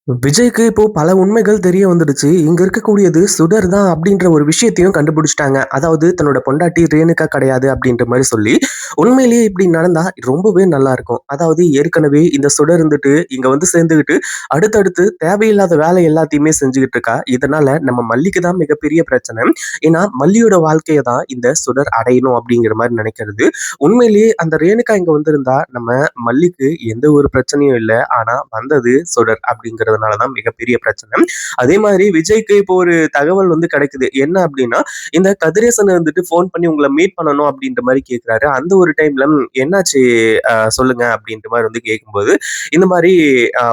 விஜய்க்கு இப்போ பல உண்மைகள் தெரிய வந்துடுச்சு. இங்க இருக்கக்கூடியது சுடர் தான் அப்படின்ற ஒரு விஷயத்தையும் கண்டுபிடிச்சுட்டாங்க. அதாவது தன்னோட பொண்டாட்டி ரேணுகா கிடையாது அப்படின்ற மாரி சொல்லி, உண்மையிலேயே இப்படி நடந்தா ரொம்பவே நல்லாருக்கும். அதாவது ஏற்கனவே இந்த சுடர் இருந்துட்டு, இங்க வந்து சேர்ந்துகிட்டு, அடுத்தடுத்து தேவையில்லாத வேலை எல்லாத்தையுமே செஞ்சுகிட்டு இருக்கா. இதனால நம்ம மல்லிக்கு தான் மிகப்பெரிய பிரச்சனை. ஏன்னா, மல்லியோட வாழ்க்கைய தான் இந்த சுடர் அடையணும் அப்படிங்கிற மாரி நினைக்கிறது. உண்மையிலேயே அந்த ரேணுகா இங்க வந்திருந்தா, நம்ம மல்லிக்கு எந்த ஒரு பிரச்சனையும் இல்ல. ஆனா வந்தது சுடர் அப்படிங்கிறதுனால தான் மிகப்பெரிய பிரச்சனை. அதே மாதிரி விஜய்க்கு இப்போ ஒரு தகவல் வந்து கிடைக்குது. என்ன அப்படின்னா, இந்த கதிரேசன் வந்துட்டு ஃபோன் பண்ணி உங்கள மீட் பண்ணணும் அப்படின்ற மாரி கேட்கிறாரு. அந்த ஒரு டைம்ல என்னாச்சு சொல்லுங்க அப்படின்ற மாரி வந்து கேட்கும்போது, இந்த மாரி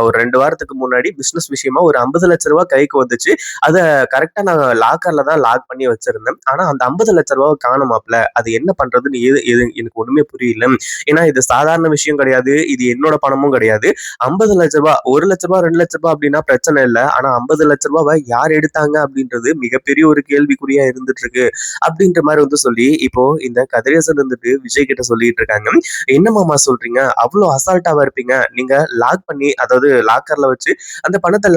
ஒரு 2 வாரத்துக்கு முன்னாடி பிசினஸ் விஷயமா ஒரு ரூ. 50,00,000 கைக்கு வந்துச்சு. அத கரெக்ட்டா நான் லாக்கர்ல தான் லாக் பண்ணி வச்சிருந்தேன். ஆனா அந்த ரூ. 50,00,000 காணோம் மாப்ள. அது என்ன பண்றதுன்னு எது எது எனக்கு ஒண்ணுமே புரியல. ஏன்னா இது சாதாரண விஷயம் கிடையாது. இது என்னோட பணமும் கிடையாது. ரூ. 50,00,000 ரூ. 1,00,000 ரூ. 2,00,000 அப்படின்னா பிரச்சனை இல்ல. ஆனா ரூ. 50,00,000 யார் எடுத்தாங்க அப்படின்றது மிகப்பெரிய ஒரு கேள்விக்குறியா இருந்துட்டு இருக்கு. அப்படின்ற மாரி வந்து சொல்லி, இப்போ இந்த கதிரேசன் வந்துட்டு விஜய் கிட்ட சொல்லிட்டு இருக்காங்க. "என்ன மாமா சொல்றீங்க? அவ்ளோ அசால்ட்டாவா இருப்பீங்க? நீங்க லாக் பண்ணி அதாவது லாக்கர்ல வச்சு அந்த பணத்த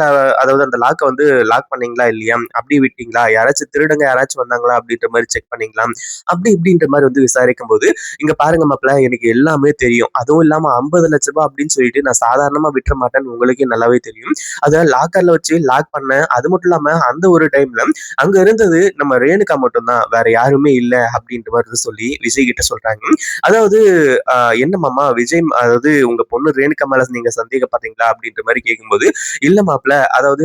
அதாவது அந்த லாக்க வந்து லாக் பண்ணீங்களா? இல்லையா? அப்படியே விட்டீங்களா? யாராச்சும் திருடங்க யாராச்சும் வந்தாங்களா? அப்படின்ற மாரி செக் பண்ணீங்களா?" அப்படி இப்படின்ற மாரி வந்து விசாரிக்கும்போது, "இங்க பாருங்க மாப்ள எனக்கு எல்லாமே தெரியும். அதுவும் இல்லாம ரூ. 50,00,000 அப்படின்னு சொல்லிட்டு நான் சாதாரணமா விட்டுற மாட்டேன்னு உங்களுக்கே நல்லாவே தெரியும். அத லாக்கர்ல வச்சு லாக் பண்ணேன். அது மட்டும் இல்லாம அந்த ஒரு டைம்ல அங்க இருந்தது நம்ம ரேணுகா மட்டும் தான். வேற யாருமே இல்ல அப்படின்ற மாரி வந்து சொல்லி விஜய் கிட்ட சொல்றாங்க. அதாவது அ என்ன மாமா விஜய் அதாவது உங்க பொண்ணு ரேணுகா மேல நீங்க சந்தேகப்படுறீங்களா? அப்படின்ற மாரி கேட்கும்போது, இல்ல மாப்ள அதாவது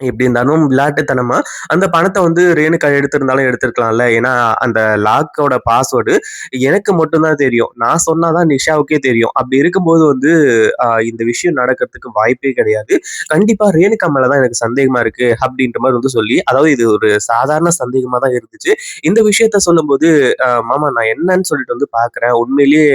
எப்படி இருந்தாலும் விளையாட்டுத்தனமா அந்த பணத்த வந்து ரேணுகா எடுத்திருந்தாலும் எடுத்திருக்கலாம்ல. ஏன்னா, அந்த லாக்கோட பாஸ்வேர்டு எனக்கு மட்டும் தான் தெரியும். நான் சொன்னா தான் நிஷாவுக்கே தெரியும். அப்படி இருக்கும்போது வந்து இந்த விஷயம் நடக்கிறதுக்கு வாய்ப்பே கிடையாது. கண்டிப்பா ரேணுகா மேல தான் எனக்கு சந்தேகமா இருக்கு. அப்படின்ற மாரி வந்து சொல்லி அதாவது இது ஒரு சாதாரண சந்தேகமா தான் இருந்துச்சு. இந்த விஷயத்த சொல்லும்போது, மாமா நான் என்னன்னு சொல்லிட்டு வந்து பார்க்குறேன். உண்மையிலேயே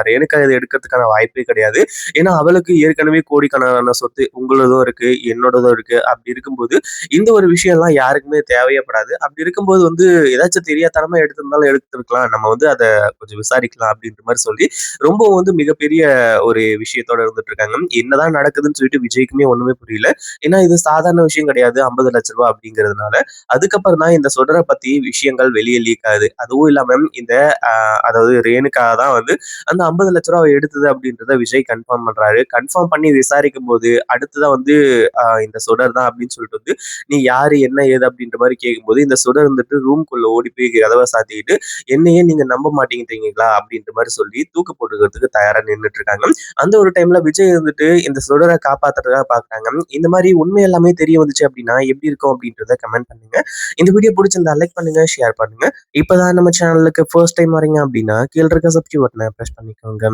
ரேணுகா இத எடுக்கிறதுக்கான வாய்ப்பே கிடையாது. ஏன்னா, அவளுக்கு ஏற்கனவே கோடிக்கணக்கான சொத்து உங்களதும் இருக்கு, என்னோடதும் இருக்கு. அப்படி இருக்கும்போது, இந்த ஒரு விஷயம்லாம் யாருக்குமே தேவையேப்படாது. அப்படி இருக்கும்போது வந்து ஏதாச்சும் தெரியாத்தனமா எடுத்திருந்தாலும் எடுத்திருக்கலாம். நம்ம வந்து அத கொஞ்சம் விசாரிக்கலாம் அப்படின்ற மாரி சொல்லி, ரொம்பவும் வந்து மிகப்பெரிய ஒரு விஷயத்தோட இருந்துட்டு இருக்காங்க. என்னதான் நடக்குதுன்னு சொல்லிட்டு விஜய்க்குமே ஒண்ணுமே புரியல. ஏன்னா, இது சாதாரண விஷயம் கிடையாது. ரூ. 50,00,000 அப்படிங்கிறதுனால. அதுக்கப்புறம் தான் இந்த சுடர பத்தி விஷயங்கள் வெளிய லீக் ஆகுது. அதுவும் இல்லாம இந்த அ அதாவது ரேணுகா தான் வந்து அந்த ரூ. 50,00,000 எடுத்தது அப்படின்றத விஜய் கன்ஃபார்ம் பண்றாரு. கன்ஃபார்ம் பண்ணி விசாரிக்கும்போது, அடுத்ததா வந்து இந்த சுடர் தான் அப்படின்னு சொல்லிட்டு வந்து, "நீ யாரு? என்ன? ஏது?" அப்படின்ற மாரி கேட்கும்போது, இந்த சுடர் வந்துட்டு ரூம்குள்ள ஓடி போய் கதவ சாத்திக்கிட்டு, "என்னையே நீங்க நம்ப மாட்டேங்கிறீங்களா?" அப்படின்ற மாரி சொல்லி தூக்கு போட்டுக்கிறதுக்கு தயாரா நின்னுட்டு இருக்காங்க. அந்த ஒரு டைம்ல விஜய் இருந்துட்டு இந்த சுடர காப்பாத்துறதுக்காக பார்க்குறாங்க. இந்த மாரி உண்மை எல்லாமே தெரிய வந்துச்சு அப்படின்னா, எப்படி இருக்கும் அப்படின்றத கமெண்ட் பண்ணுங்க. இந்த வீடியோ புடிச்சிருந்தா லைக் பண்ணுங்க, ஷேர் பண்ணுங்க. இப்பதான் நம்ம சேனலுக்கு ஃபர்ஸ்ட் டைம் வரீங்க அப்படின்னா, கீழ இருக்க சப்ஸ்கிரைப் பட்டன பிரஸ் பண்ணிக்கோங்க.